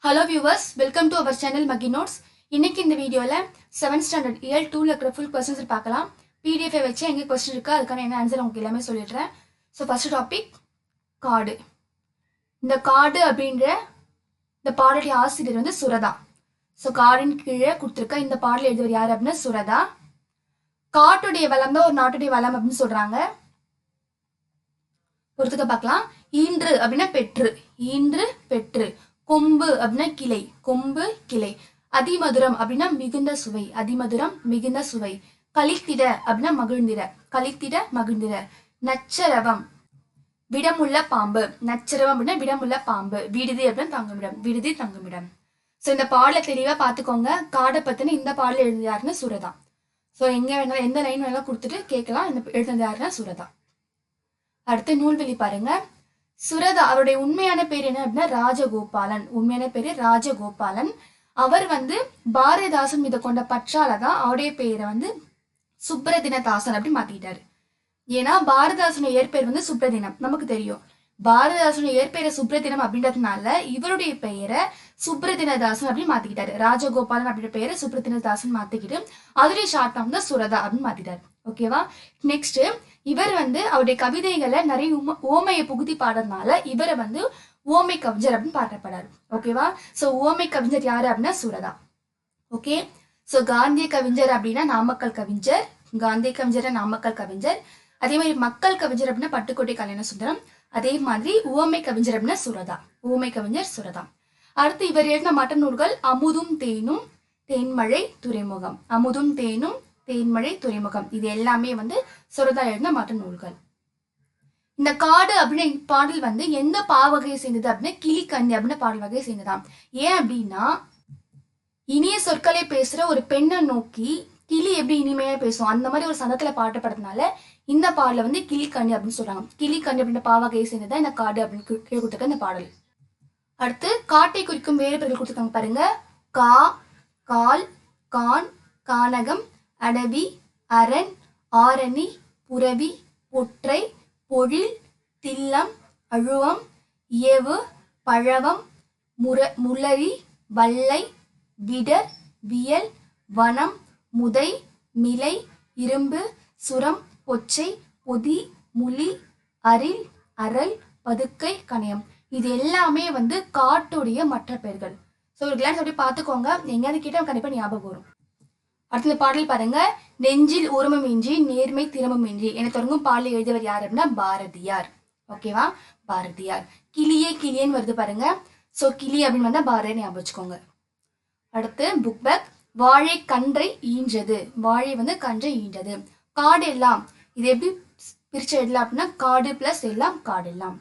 Hello viewers, welcome to our channel Maggi Notes. இன்னைக்கு இந்த வீடியோல 7th standard EL 2 ல இருக்கிற full questions பார்க்கலாம். PDF வச்சு எங்க क्वेश्चन இருக்கு அதுக்கான என்ன ஆன்சர் உங்களுக்கு எல்லாமே சொல்லிடுறேன். So first topic காடு. இந்த காடு அப்படிங்கற இந்த பாடலுடைய ஆசிரியர் வந்து சுரதா. So காடின் கீழே கொடுத்திருக்க இந்த பாடல் எழுதியவர் யார் அப்படினா சுரதா. காட்டுடைய வளம் தான் ஒரு நாட்டுடைய வளம் அப்படினு சொல்றாங்க. பொறுத்துக்க பார்க்கலாம். ஈன்று அப்படினா பெற்று, ஈன்று பெற்று. கொம்பு அப்படினா கிளை, கொம்பு கிளை. அதிமதுரம் அப்படினா மிகுந்த சுவை, அதிமதுரம் மிகுந்த சுவை. கலித்திட அப்படினா மகிழ்ந்திட, கலித்திட மகிழ்ந்திட. நச்சரவம் விடமுள்ள பாம்பு, நச்சரவம் அப்படினா விடமுள்ள பாம்பு. விடுதி அப்படினா தங்குமிடம், விடுதி தங்குமிடம். சோ இந்த பாடலை தெளிவா பாத்துக்கோங்க. காடை பத்தின இந்த பாடல எழுதியாருன்னு சுரதா. சோ எங்க வேணாலும் எந்த லைன் வேணாலும் கொடுத்துட்டு கேட்கலாம். இந்த எழுதுனது யாருன்னா சுரதா. அடுத்து நூல்வெளி பாருங்க. சுரதா அவருடைய உண்மையான பேர் என்ன அப்படின்னா ராஜகோபாலன். உண்மையான பேரு ராஜகோபாலன். அவர் வந்து பாரதிதாசன் மீது கொண்ட பற்றாலதான் அவருடைய பெயரை வந்து சுப்ரதினதாசன் அப்படி மாத்திட்டாரு. ஏன்னா பாரதிதாசனுடைய இயற்பெயர் வந்து சுப்ரதினம் நமக்கு தெரியும். பாரதிதாசனுடைய இயற்பெயரை சுப்ரதினம் அப்படின்றதுனால இவருடைய பெயரை சுப்ரதினதாசன் அப்படின்னு மாத்திக்கிட்டாரு. ராஜகோபாலன் அப்படின்ற பெயரை சுப்ரதினதாசன் மாத்திக்கிட்டு அதுடைய ஷார்ட் ஃபார்ம் தான் சுரதா அப்படின்னு மாத்திட்டாரு. ஓகேவா? நெக்ஸ்ட் இவர் வந்து அவருடைய கவிதைகளை நிறைய ஓமையை புகுத்தி பாடுறதுனால இவரை வந்து ஓமை கவிஞர் அப்படின்னு பாடப்படாரு. ஓகேவா? சோ ஓமை கவிஞர் யாரு அப்படின்னா சுரதா. ஓகே. சோ காந்திய கவிஞர் அப்படின்னா நாமக்கல் கவிஞர், காந்திய கவிஞர் நாமக்கல் கவிஞர். அதே மாதிரி மக்கள் கவிஞர் அப்படின்னா பட்டுக்கோட்டை கல்யாண சுந்தரம். அதே மாதிரி ஓமை கவிஞர் அப்படின்னா சுரதா, ஓமை கவிஞர் சுரதா. அடுத்து இவர் எழுதின மற்ற நூல்கள் அமுதும் தேனும், தேன்மழை துறைமுகம். அமுதும் தேனும், தேன்மழை துறைமுகம். இது எல்லாமே வந்து சுரதா எழுதின மற்ற நூல்கள். இந்த காடு அப்படின்னு பாடல் வந்து எந்த பாவகையை சேர்ந்தது அப்படின்னா கிளிக்கண்ணி அப்படின்னு பாடல் வகையை சேர்ந்ததாம். ஏன் அப்படின்னா இனிய சொற்களை பேசுற ஒரு பெண்ணை நோக்கி கிளி எப்படி இனிமையா பேசும் அந்த மாதிரி ஒரு சந்தத்துல பாடப்படுறதுனால இந்த பாடல வந்து கிளிக்கண்ணி அப்படின்னு சொல்றாங்க. கிளிக்கண்ணி அப்படின்ற பாவகையை சேர்ந்ததான் இந்த காடு அப்படின்னு கீழே கொடுத்துருக்க இந்த பாடல். அடுத்து காட்டை குறிக்கும் வேறு பெயர்கள் கொடுத்துருக்காங்க பாருங்க. கா, கால், கான், கானகம், அடவி, அரண், ஆரணி, புரவி, பொற்றை, பொழில், தில்லம், அழுவம், இயவு, பழவம், முளரி, வல்லை, விடர், வியல், வனம், முதை, மிலை, இரும்பு, சுரம், பொச்சை, பொதி, முளி, அரில், அரல், பதுக்கை, கணையம். இது எல்லாமே வந்து காட்டுடைய மற்ற பெயர்கள். ஸோ ஒரு கிளான்ஸ் அப்படி பார்த்துக்கோங்க. எங்கேயாவது கேட்டால் கண்டிப்பாக ஞாபகம் வரும். அடுத்த பாடல் பாருங்க. நெஞ்சில் ஊர்மம் இன்றி நேர்மை திறமும் இன்றி என தொடங்கும் பாடலை எழுதியவர் யார் அப்படின்னா பாரதியார். ஓகேவா? பாரதியார். கிளியே கிளியேன்னு வருது பாருங்க. ஸோ கிளி அப்படின்னு வந்தா பாரதியார் ஞாபகம் வச்சுக்கோங்க. அடுத்து புக் பேக். வாழை கன்றை ஈன்றது, வாழை வந்து கன்றை ஈன்றது. காடு எல்லாம் இது எப்படி பிரிச்சு எழுதலாம் அப்படின்னா காடு பிளஸ் எல்லாம் காடு எல்லாம்.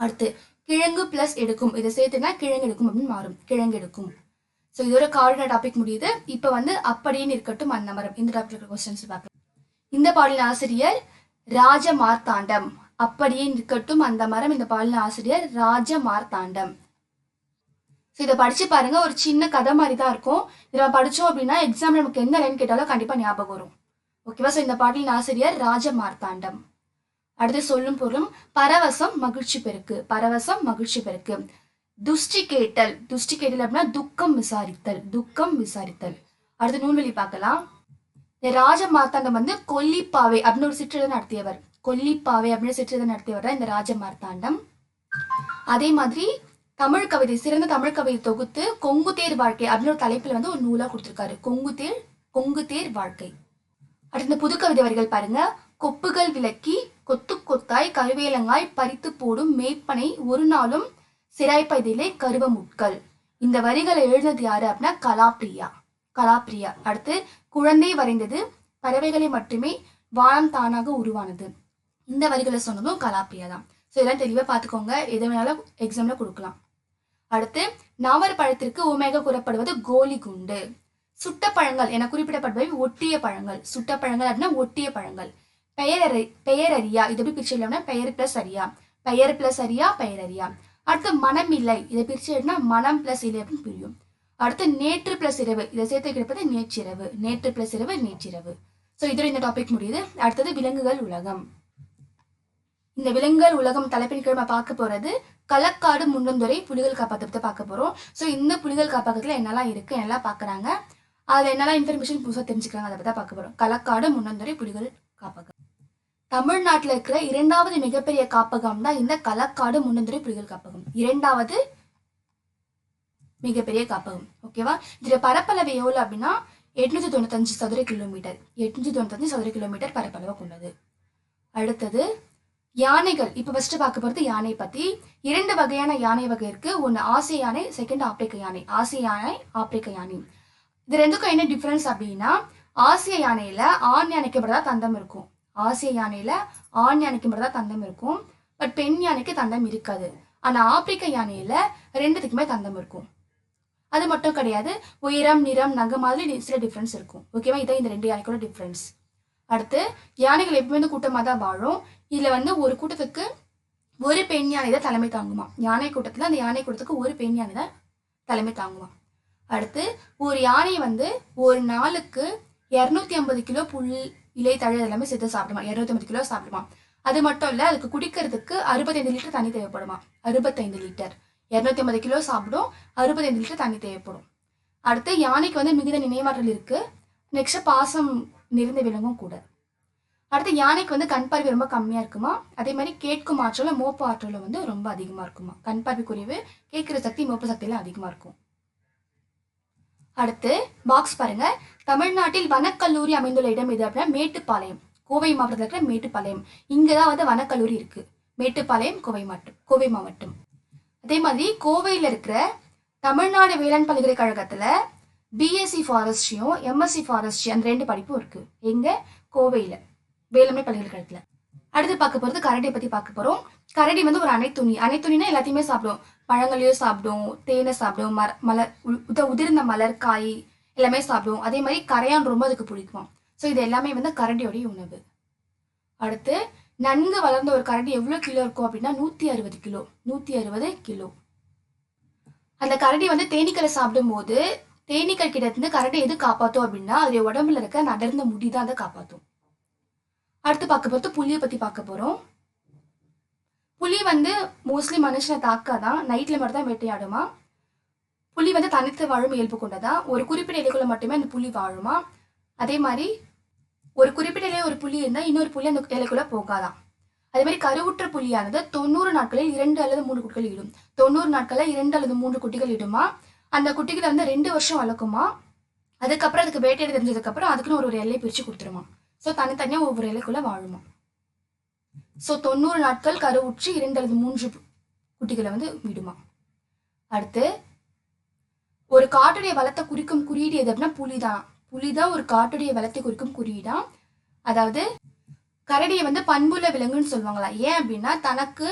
அடுத்து கிழங்கு பிளஸ் எடுக்கும், இதை சேர்த்துனா கிழங்கு எடுக்கும் அப்படின்னு மாறும், கிழங்கு எடுக்கும். ஸோ இதோட கார்டு டாபிக் முடியுது. இப்போ வந்து அப்படின்னு இருக்கட்டும் அந்த மரம், இந்த டாபிக் கொஸ்டின்ஸ் பார்க்கலாம். இந்த பாடலின் ஆசிரியர் ராஜ மார்த்தாண்டம். அப்படியே இருக்கட்டும் அந்த மரம், இந்த பாடலின் ஆசிரியர் ராஜ மார்த்தாண்டம். ஸோ இதை படிச்சு பாருங்க. ஒரு சின்ன கதை மாதிரி தான் இருக்கும். இதை படிச்சோம் அப்படின்னா எக்ஸாம் நமக்கு எந்த லைன் கேட்டாலும் கண்டிப்பா ஞாபகம் வரும். ஓகேவா? ஸோ இந்த பாடலின் ஆசிரியர் ராஜ மார்த்தாண்டம். அடுத்து சொல்லும் பொருளும் பரவசம் மகிழ்ச்சி பெருக்கு, பரவசம் மகிழ்ச்சி பெருக்கு. துஷ்டி கேட்டல், துஷ்டி கேட்டல் அப்படின்னா துக்கம் விசாரித்தல், துக்கம் விசாரித்தல். அடுத்து நூல்வெளி பார்க்கலாம். ராஜ மார்த்தாண்டம் வந்து கொல்லிப்பாவை அப்படின்னு ஒரு சிற்றெழுத நடத்தியவர். கொல்லிப்பாவை அப்படின்னு சிற்றெழுத நடத்தியவர் தான் இந்த ராஜ மார்த்தாண்டம். அதே மாதிரி தமிழ் கவிதை, சிறந்த தமிழ் கவிதை தொகுத்து கொங்குதேர் வாழ்க்கை அப்படின்னு ஒரு தலைப்புல வந்து ஒரு நூலா கொடுத்திருக்காரு. கொங்குதேர் வாழ்க்கை. அடுத்து இந்த புது கவிதை வரிகள் பாருங்க. கொப்புகள் விளக்கி கொத்து கொத்தாய் கருவேலங்காய் பறித்து போடும் மேய்ப்பனை ஒரு நாளும் சிராய்ப்பதிலே கருவ முட்கள். இந்த வரிகளை எழுதினது யாரு அப்படின்னா கலாப்ரியா, கலாப்ரியா. அடுத்து குழந்தை வரைந்தது பறவைகளை மட்டுமே வானம் தானாக உருவானது. இந்த வரிகளை சொன்னதும் கலாப்ரியா தான். ஸோ இதெல்லாம் தெளிவாக பார்த்துக்கோங்க. எது வேணாலும் எக்ஸாம்ல கொடுக்கலாம். அடுத்து நாவற் பழத்திற்கு உமையாக கூறப்படுவது கோலி குண்டு. சுட்ட பழங்கள் என குறிப்பிடப்படுபவை ஒட்டிய பழங்கள். சுட்ட பழங்கள் அப்படின்னா ஒட்டிய பழங்கள். பெயரறியா, இது எப்படி பிரிச்சு எழுதணும்னா பெயர் பிளஸ் அரியா, பெயர் பிளஸ் அரியா, பெயரறியா. அடுத்து மனம் இல்லை, இதை பிரிச்சு எழுதினா மனம் பிளஸ் இல்லை அப்படின்னு பிரியும். அடுத்து நேற்று பிளஸ் இரவு, இதை சேர்த்து கிடைப்பது நேற்றிரவு, நேற்று பிளஸ் இரவு நேற்றிரவு. ஸோ இதோட இந்த டாபிக் முடியுது. அடுத்தது விலங்குகள் உலகம். இந்த விலங்குகள் உலகம் தலைப்பின் கீழ் பார்க்க போறது களக்காடு முண்டந்துறை புலிகள் காப்பகத்தை பார்க்க போறோம். ஸோ இந்த புலிகள் காப்பகத்துல என்னெல்லாம் இருக்கு, என்னெல்லாம் பாக்குறாங்க, அதுல என்னெல்லாம் இன்ஃபர்மேஷன் புதுசாக தெரிஞ்சுக்கிறாங்க, அதை பத்தி பார்க்க போறோம். களக்காடு முண்டந்துறை புலிகள் காப்பகம் தமிழ்நாட்டில் இருக்கிற 2வது மிகப்பெரிய காப்பகம் தான் இந்த களக்காடு முண்டந்துறை புலிகள் காப்பகம். 2வது மிகப்பெரிய காப்பகம். ஓகேவா? இதுல பரப்பளவு எவ்வளவு அப்படின்னா 895 சதுர கிலோமீட்டர். 895 சதுர கிலோமீட்டர் பரப்பளவு கொண்டது. அடுத்தது யானைகள். இப்ப ஃபர்ஸ்ட் பார்க்க போறது யானை பத்தி. 2 வகையான யானை வகை இருக்கு. ஒன்னு ஆசிய யானை, செகண்ட் ஆப்பிரிக்க யானை. ஆசிய யானை, ஆப்பிரிக்க யானை. இது ரெண்டுக்கும் என்ன டிஃபரன்ஸ் அப்படின்னா, ஆசிய யானையில ஆண் யானைக்கு மட்டும் தந்தம் இருக்கும். ஆசிய யானையில ஆண் யானைக்கு மட்டும் தந்தம் இருக்கும். பட் பெண் யானைக்கு தந்தம் இருக்காது. ஆனா ஆப்பிரிக்க யானையில 2த்துக்குமே தந்தம் இருக்கும். அது மட்டும் கிடையாது, உயரம், நிறம், நகம் மாதிரி சில டிஃபரன்ஸ் இருக்கும். ஓகேவா? இதான் இந்த 2 யானைக்குள்ள டிஃபரன்ஸ். அடுத்து யானைகள் எப்பவுமே கூட்டமாக தான் வாழும். இதுல ஒரு கூட்டத்துக்கு ஒரு பெண் யானை தான் தலைமை தாங்குமா. யானை கூட்டத்துல அந்த யானை கூட்டத்துக்கு ஒரு பெண் யானை தான் தலைமை தாங்குமா. அடுத்து ஒரு யானை ஒரு நாளுக்கு 250 கிலோ புல், இலை, தழை எல்லாமே சேர்த்து சாப்பிடுமா. 250 கிலோ சாப்பிடுமா. அது மட்டும் இல்ல, அதுக்கு குடிக்கிறதுக்கு 65 லிட்டர் தண்ணி தேவைப்படுமா. 65 லிட்டர். 250 கிலோ சாப்பிடும், 65 லிட்டர் தண்ணி தேவைப்படும். அடுத்து யானைக்கு மிகுந்த நினைவாற்றல் இருக்கு. நெக்ஸ்ட் பாசம் நிறைந்த விலங்கும் கூட. அடுத்து யானைக்கு கண் பார்வை ரொம்ப கம்மியா இருக்குமா. அதே மாதிரி கேட்கும் ஆற்றலும் மோப்பு ஆற்றலும் ரொம்ப அதிகமா இருக்குமா. கண் பார்வை குறைவு, கேட்கிற சக்தி, மோப்பு சக்தியெல்லாம் அதிகமா இருக்கும். அடுத்து பாக்ஸ் பாருங்க. தமிழ்நாட்டில் வனக்கல்லூரி அமைந்துள்ள இடம் எது அப்படின்னா மேட்டுப்பாளையம். கோவை மாவட்டத்தில் இருக்கிற மேட்டுப்பாளையம். இங்கதான் வனக்கல்லூரி இருக்கு. மேட்டுப்பாளையம், கோவை மாவட்டம். அதே மாதிரி கோவையில் இருக்கிற தமிழ்நாடு வேளாண் பல்கலைக்கழகத்துல பிஎஸ்சி ஃபாரஸ்ட்ரியும் எம்எஸ்சி ஃபாரஸ்ட்ரி அந்த 2 படிப்பும் இருக்கு. எங்க? கோவையில வேளாண்மை பல்கலைக்கழகத்துல. அடுத்து பார்க்க போறது கரடியை பத்தி பார்க்க போறோம். கரடி ஒரு அனைத்துண்ணி. அனைத்துண்ணினா எல்லாத்தையுமே சாப்பிடும். பழங்களையும் சாப்பிடும், தேனை சாப்பிடும், மலர், உதிர்ந்த மலர், காய் எல்லாமே சாப்பிடும். அதே மாதிரி கரையான் ரொம்ப அதுக்கு பிடிக்கும். ஸோ இது எல்லாமே கரடியோடைய உணவு. அடுத்து நன்கு வளர்ந்த ஒரு கரடி எவ்வளவு கிலோ இருக்கும் அப்படின்னா 160 கிலோ. 160 கிலோ. அந்த கரடி தேனீக்களை சாப்பிடும் போது தேனீக்கள் கிட்ட இருந்து கரடி எது காப்பாத்தும் அப்படின்னா அதோட உடம்புல இருக்க அந்த அடர்ந்த முடிதான் அதை காப்பாத்தும். அடுத்து பார்க்க போறது புலியை பத்தி பார்க்க போறோம். புலி மோஸ்ட்லி மனுஷனை தாக்காதான், நைட்ல மட்டும் தான் வேட்டையாடுமா. புலி தனித்து வாழும் இயல்பு கொண்டதா. ஒரு குறிப்பிட்ட இலைக்குள்ள மட்டுமே அந்த புலி வாழுமா. அதே மாதிரி ஒரு குறிப்பிட்ட இலைய ஒரு புலி இருந்தா இன்னொரு புலி அந்த இலைக்குள்ள போகாதான். அதே மாதிரி கருவுற்ற புலியானது 90 நாட்களில் 2 அல்லது 3 குட்டிகள் இடும். 90 நாட்கள்ல 2 அல்லது 3 குட்டிகள் இடுமா. அந்த குட்டிகளை 2 வருஷம் வளர்க்குமா. அதுக்கப்புறம் அதுக்கு வேட்டையாடி தெரிஞ்சதுக்கு அப்புறம் அதுக்குன்னு ஒரு எல்லையை பிரிச்சு கொடுத்துருமா. ஸோ தனித்தனியா ஒவ்வொரு இலைக்குள்ள வாழுமா. ஸோ 90 நாட்கள் கருவுற்று 2 அல்லது 3 குட்டிகளை விடுமா. அடுத்து ஒரு காட்டுடைய வளத்தை குறிக்கும் குறியீடு எது அப்படின்னா புலிதான். புலிதான் ஒரு காட்டுடைய வளத்தை குறிக்கும் குறியீடா. அதாவது கரடியை பண்புள்ள விலங்குன்னு சொல்லுவாங்களா. ஏன் அப்படின்னா தனக்கு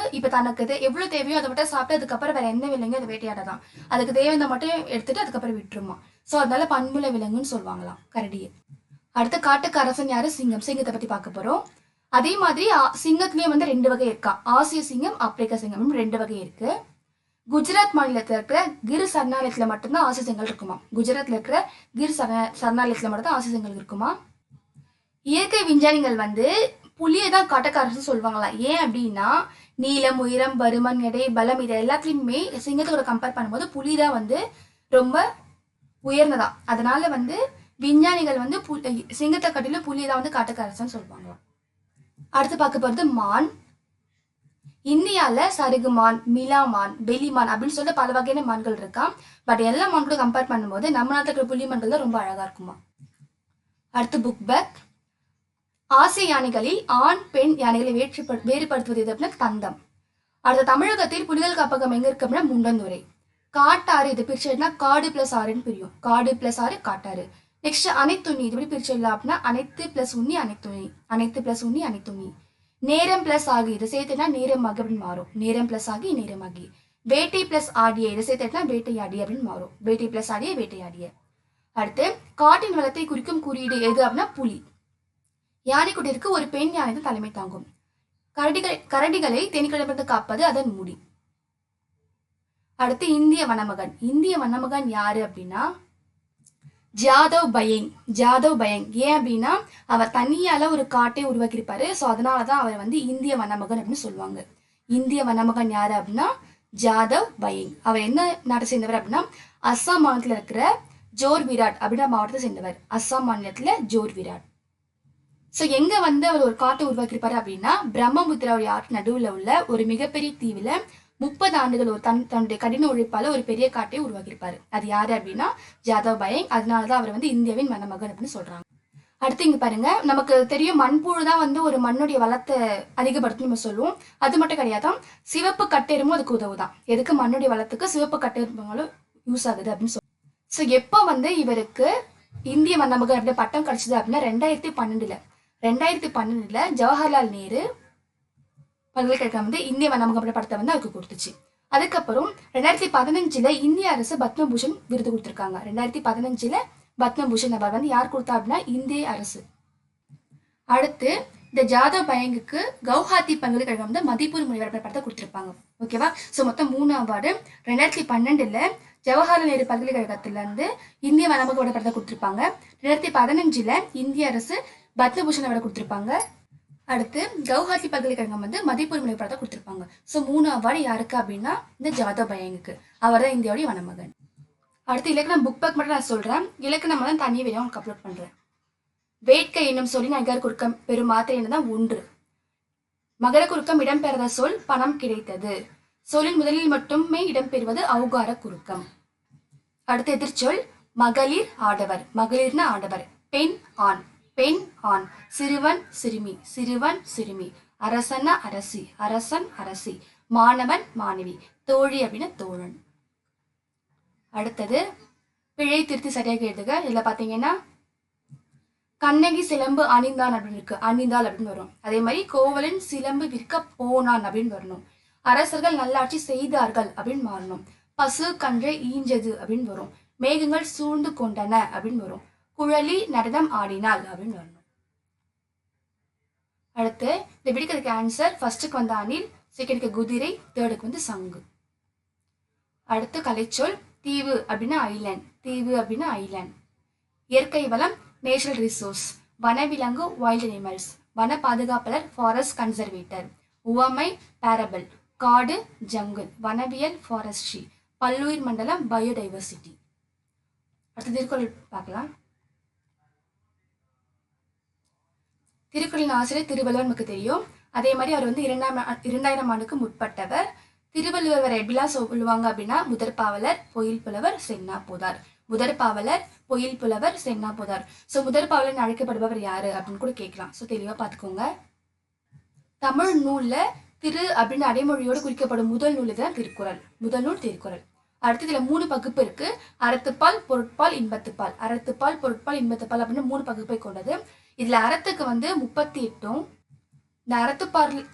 எவ்வளவு தேவையோ அதை மட்டும் சாப்பிட்டு அதுக்கப்புறம் வேற எந்த விலங்கு அதை வேட்டையாடதான். அதுக்கு தேவையான மட்டும் எடுத்துட்டு அதுக்கப்புறம் விட்டுருமா. ஸோ அதனால பண்புள்ள விலங்குன்னு சொல்லுவாங்களாம் கரடியை. அடுத்த காட்டுக்கு அரசன் யாரு? சிங்கம். சிங்கத்தை பத்தி பார்க்க போறோம். அதே மாதிரி சிங்கத்திலேயே 2 வகை இருக்கா. ஆசிய சிங்கம், ஆப்பிரிக்க சிங்கம் 2 வகை இருக்கு. குஜராத் மாநிலத்தில் இருக்கிற கிர் சரணாலயத்துல மட்டும்தான் ஆசிய சிங்கங்கள் இருக்குமா. குஜராத்ல இருக்கிற கிர் சரணாலயத்துல மட்டும்தான் ஆசிய சிங்கங்கள் இருக்குமா. இயற்கை விஞ்ஞானிகள் புலியை தான் காட்டுக்கு அரசு சொல்லுவாங்களா. ஏன் அப்படின்னா நீளம், உயரம், பருமன், எடை, பலம் இது எல்லாத்துலயுமே சிங்கத்தோட கம்பேர் பண்ணும்போது புலிதான் ரொம்ப உயர்ந்ததா. அதனால விஞ்ஞானிகள் சிங்கத்தை காட்டிலும் புலியதான் காட்டுக்கு அரசுன்னு சொல்லுவாங்க. அடுத்து பார்க்க போறது மான். இந்தியால சருகுமான், மிலாமான், பெலிமான் அப்படின்னு சொல்லி பல வகையான மான்கள் இருக்கா. பட் எல்லா மான்களும் கம்பேர் பண்ணும்போது நம்ம நாட்டில் இருக்கிற புலி மான்கள் தான் ரொம்ப அழகா இருக்குமா. அடுத்து புக் பேக். ஆசிய யானைகளில் ஆண் பெண் யானைகளை வேறுபடுத்துவது எது அப்படின்னா தந்தம். அடுத்த தமிழகத்தில் புலிகள் காப்பகம் எங்க இருக்கு அப்படின்னா முண்டந்துறை. காட்டாறு இது பிரிச்சதுன்னா காடு பிளஸ் ஆறுன்னு பிரியும். காடு பிளஸ் ஆறு காட்டாறு. நெக்ஸ்ட் அனைத்துண்ணி இது எப்படி பிரிச்சிடலாம் அப்படின்னா அனைத்து பிளஸ் உண்ணி அனைத்துண்ணி. அனைத்து பிளஸ் உண்ணி அனைத்துண்ணி. நேரம் பிளஸ் ஆகி இதை சேர்த்துனா நேரமாகி அப்படின்னு மாறும். நேரம் பிளஸ் ஆகி நேரமாகி. வேட்டை பிளஸ் ஆடிய இதை சேர்த்துனா வேட்டையாடி அப்படின்னு மாறும். வேட்டை பிளஸ் ஆடிய வேட்டையாடிய. அடுத்து காட்டின் வளத்தை குறிக்கும் குறியீடு எது அப்படின்னா புலி. யானை கூட்டிற்கு ஒரு பெண் யானை தான் தலைமை தாங்கும். கரடிகளை தேனீக்களிடமிருந்து காப்பது அதன் முடி. அடுத்து இந்திய வனமகன். இந்திய வனமகன் யாரு அப்படின்னா ஜாதவ் பயங். ஜாதவ் பயங் ஏன் அப்படின்னா அவர் தனியால ஒரு காட்டை உருவாக்கியிருப்பாரு. ஸோ அதனாலதான் அவர் வந்து இந்திய வனமகன் அப்படின்னு சொல்லுவாங்க. இந்திய வனமகன் யாரு அப்படின்னா ஜாதவ் பயங். அவர் என்ன நாட்டை சேர்ந்தவர் அப்படின்னா அஸ்ஸாம் மாநிலத்தில் இருக்கிற ஜோர் விராட் அப்படின்ற மாவட்டத்தை சேர்ந்தவர். அஸ்ஸாம் மாநிலத்துல ஜோர் விராட். ஸோ எங்க வந்து அவர் ஒரு காட்டை உருவாக்கியிருப்பாரு அப்படின்னா பிரம்மபுத்திரா ஆற்று நடுவில் உள்ள ஒரு மிகப்பெரிய தீவுல 30 ஆண்டுகள் ஒரு தன்னுடைய கடின உழைப்பால ஒரு பெரிய காட்டை உருவாக்கியிருப்பாரு. அது யாரு அப்படின்னா ஜாதவ் பயங். அதனாலதான் அவர் வந்து இந்தியாவின் வனமகன் அப்படின்னு சொல்றாங்க. அடுத்து இங்க பாருங்க, நமக்கு தெரியும் மண்புழு தான் வந்து ஒரு மண்ணுடைய வளத்தை அதிகப்படுத்தும் நம்ம சொல்லுவோம். அது மட்டும் கிடையாதான், சிவப்பு கட்டெருமும் அதுக்கு உதவுதான். எதுக்கு? மண்ணுடைய வளத்துக்கு சிவப்பு கட்டெருமாலும் யூஸ் ஆகுது அப்படின்னு சொல்லுவோம். ஸோ எப்போ வந்து இவருக்கு இந்திய வனமகன் அப்படி பட்டம் கிடைச்சது அப்படின்னா 2012 ஜவஹர்லால் நேரு பல்கலைக்கழகம் வந்து இந்திய வனமகன் அப்படி படத்தை வந்து அவருக்கு கொடுத்துச்சு. அதுக்கப்புறம் 2015 இந்திய அரசு பத்மபூஷன் விருது கொடுத்துருக்காங்க. 2015 பத்மபூஷன் அவார்டு வந்து யார் கொடுத்தா அப்படின்னா இந்திய அரசு. அடுத்து இந்த ஜாதவ் பயங்குக்கு கவுஹாத்தி பல்கலைக்கழகம் வந்து மதிப்பூர் முனைவர் படத்தை கொடுத்துருப்பாங்க. ஓகேவா? ஸோ மொத்தம் 3 அவார்டு. 2012 ஜவஹர்லால் நேரு பல்கலைக்கழகத்துல இருந்து இந்திய வனமகன் படத்தை கொடுத்துருப்பாங்க. 2015 இந்திய அரசு பத்மபூஷன் அவார்டு கொடுத்துருப்பாங்க. அடுத்து கவுஹாத்தி பல்கலைக்கழகம் வந்து மதிப்பூர் முனைவர் படத்தை கொடுத்துருப்பாங்க. ஸோ 3 அவார்டு யாருக்கு அப்படின்னா இந்த ஜாதவ் பயங்குக்கு. அவர் தான் இந்தியாவுடைய வனமகன். அடுத்து இலக்கணம் புக் பேக் மட்டும் நான் சொல்றேன். இலக்கணம் தான் தனி வீடியோ உங்களுக்கு அப்லோட் பண்றேன். வேட்கை என்னும் சொல்லின் அகர குறுக்கம் பெரும் மாத்திரை என்னதான் 1. மகர குறுக்கம் இடம்பெறாத சொல் பணம் கிடைத்தது. சொல்லின் முதலில் மட்டுமே இடம்பெறுவது ஔகார குறுக்கம். அடுத்து எதிர்ச்சொல் மகளிர் ஆடவர். மகளிர்னா ஆடவர். பெண் ஆண். பெண் ஆண். சிறுவன் சிறுமி. சிறுவன் சிறுமி. அரசன்னா அரசி. அரசன் அரசி. மாணவன் மாணவி. தோழி அப்படின்னா தோழன். அடுத்தது பிழை திருத்தி சரியாக எழுதுக. இதுல பாத்தீங்கன்னா கண்ணகி சிலம்பு அணிந்தான் அப்படின்னு இருக்கு. அணிந்தாள் அப்படின்னு வரும். அதே மாதிரி கோவலன் சிலம்பு விற்க போனான் அப்படின்னு வரணும். அரசர்கள் நல்லாட்சி செய்தார்கள் அப்படின்னு மாறணும். பசு கன்றை ஈஞ்சது அப்படின்னு வரும். மேகங்கள் சூழ்ந்து கொண்டன அப்படின்னு வரும். குழலி நடனம் ஆடினாள் அப்படின்னு வரணும். அடுத்து இந்த விடுக்கிறதுக்கு ஆன்சர் ஃபர்ஸ்டுக்கு வந்து அணில், செகண்டுக்கு குதிரை, தேர்டுக்கு வந்து சங்கு. அடுத்து கலைச்சொல் தீவு அப்படின்னா ஐலாண்ட். தீவு அப்படின்னா ஐலாண்ட். இயற்கை வளம் நேச்சுரல் ரிசோர்ஸ். வனவிலங்கு வைல்ட் அனிமல்ஸ். வன பாதுகாப்பாளர் ஃபாரஸ்ட் கன்சர்வேட்டர். உவமை பேரபிள். காடு ஜங்கிள். வனவியல் ஃபாரஸ்ட்ரி. பல்லுயிர் மண்டலம் பயோடைவர்சிட்டி. அடுத்து திருக்குறள் பார்க்கலாம். திருக்குறளின் ஆசிரியர் திருவள்ளுவர் நமக்கு தெரியும். அதே மாதிரி அவர் வந்து 2000 ஆண்டுக்கு முற்பட்டவர். திருவள்ளுவர் எப்படிலாம் சொல்லுவாங்க அப்படின்னா முதற்பாவலர், பொயில் புலவர், சென்னா போதார். முதற்பாவலர், பொயில் புலவர், சென்னா போதார். ஸோ முதற்பாவலர் அழைக்கப்படுபவர் யாரு அப்படின்னு கூட கேட்கலாம். ஸோ தெளிவா பார்த்துக்கோங்க. தமிழ் நூல்ல திரு அப்படின்னு அடைமொழியோடு குறிக்கப்படும் முதல் நூல் இதுதான் திருக்குறள். முதல் நூல் திருக்குறள். அடுத்து இதுல 3 பகுப்பு இருக்கு. அறத்துப்பால், பொருட்பால், இன்பத்துப்பால். அறத்துப்பால், பொருட்பால், இன்பத்துப்பால் அப்படின்னு 3 பகுப்பை கொண்டது. இதுல அறத்துக்கு வந்து 38, இந்த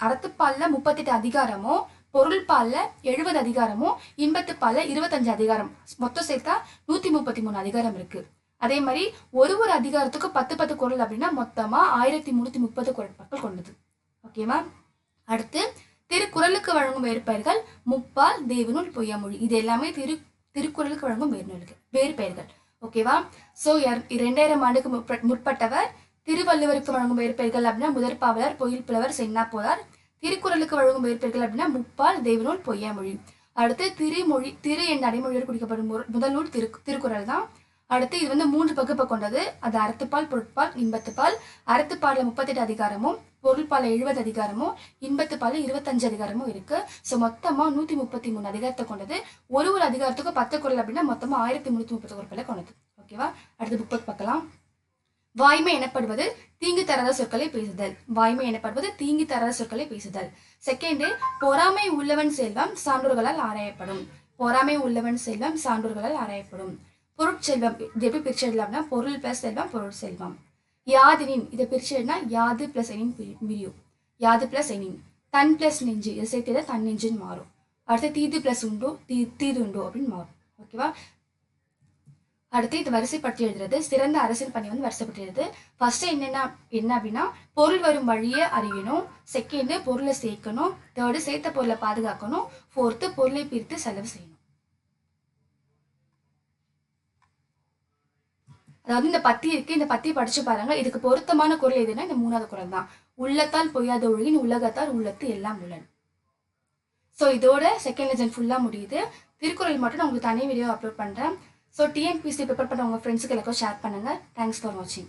அறத்துப்பால்ல 38 அதிகாரமும், பொருள்பால்ல 70 அதிகாரமும், இன்பத்துப்பால்ல 25 அதிகாரம், மொத்தம் சேர்த்தா 133 அதிகாரம் இருக்கு. அதே மாதிரி ஒரு அதிகாரத்துக்கு 10 குறள் அப்படின்னா மொத்தமா 1330 குறட்பாக்கள் கொண்டது. ஓகேவா? அடுத்து திருக்குறளுக்கு வழங்கும் வேறுபெயர்கள் முப்பால், தேவநூல், பொய்யாமொழி. இது எல்லாமே திருக்குறளுக்கு வழங்கும் வேறு பெயர்கள். ஓகேவா? சோ 2000 ஆண்டுக்கு முற்பட்டவர். திருவள்ளுவருக்கு வழங்கும் வேறுபெயர்கள் அப்படின்னா முதற்பாவலர், பொயில் புலவர், சென்னா போதார். திருக்குறளுக்கு வழங்கும் வேறுபெயர்கள் அப்படின்னா முப்பால், தேவநூல், பொய்யாமொழி. அடுத்து திரு என்ற அடைமொழியோடு குறிக்கப்படும் முதல் நூல் திருக்குறள் தான். அடுத்து இது வந்து 3 பகுப்பை கொண்டது. அது அறத்துப்பால், பொருட்பால், இன்பத்துப்பால். அறத்துப்பால்ல 38 அதிகாரமும், பொருள்பால 70 அதிகாரமும், இன்பத்துப்பால 25 அதிகாரமும் இருக்கு. ஸோ மொத்தமா 133 அதிகாரத்தை கொண்டது. ஒரு அதிகாரத்துக்கும் 10 குறள் அப்படின்னா மொத்தமா 1330 குறள்களை கொண்டது. ஓகேவா? அடுத்து புக் பார்க்கலாம். வாய்மை எனப்படுவது தீங்கு தராத சொற்களை பேசுதல். வாய்மை எனப்படுவது தீங்கு தராத சொற்களை பேசுதல். செகண்ட், பொறாமை உள்ளவன் செல்வம் சான்றோர்களால் ஆராயப்படும். பொறாமை உள்ளவன் செல்வம் சான்றோர்களால் ஆராயப்படும். பொருட்செல்வம் இது எப்படி பிரிச்செழுதலாம்னா பொருள் பிளஸ் செல்வம், பொருள் செல்வம். யாதெனின் இதை பிரிச்செழுதுனா யாது பிளஸ் எனின் பிரியும். யாது பிளஸ் எனின். தன் பிளஸ் நெஞ்சு இதை சேர்த்து தன் நெஞ்சுன்னு மாறும். அடுத்து தீது பிளஸ் உண்டோ தீது உண்டோ அப்படின்னு மாறும். ஓகேவா? அடுத்து இது வரிசைப்படுத்தி எழுதுறது. சிறந்த அரசின் பணி வந்து வரிசைப்படுத்தி எழுது. ஃபர்ஸ்ட் என்ன அப்படின்னா பொருள் வரும் வழியை அறியணும். செகண்ட், பொருளை சேர்க்கணும். தேர்டு, சேர்த்த பொருளை பாதுகாக்கணும். ஃபோர்த்து, பொருளை பிரித்து செலவு செய்யணும். அதாவது இந்த பத்தி இருக்கு, இந்த பத்தி படிச்சு பாருங்க. இதுக்கு பொருத்தமான குறள் எதுனா இந்த 3வது குறள் தான். உள்ளத்தால் பொய்யாத ஒழுகின் உலகத்தால் உள்ளத்து எல்லாம் உளன். ஸோ இதோட செகண்ட் லெசன் ஃபுல்லாக முடியுது. திருக்குறள் மட்டும் நான் உங்களுக்கு தனி வீடியோ அப்லோட் பண்ணுறேன். ஸோ டிஎன்பிஎஸ்சி ப்ரிப்பேர் பண்ண உங்கள் ஃப்ரெண்ட்ஸுக்கு எல்லாருக்கும் ஷேர் பண்ணுங்கள். தேங்க்ஸ் ஃபார் வாட்சிங்.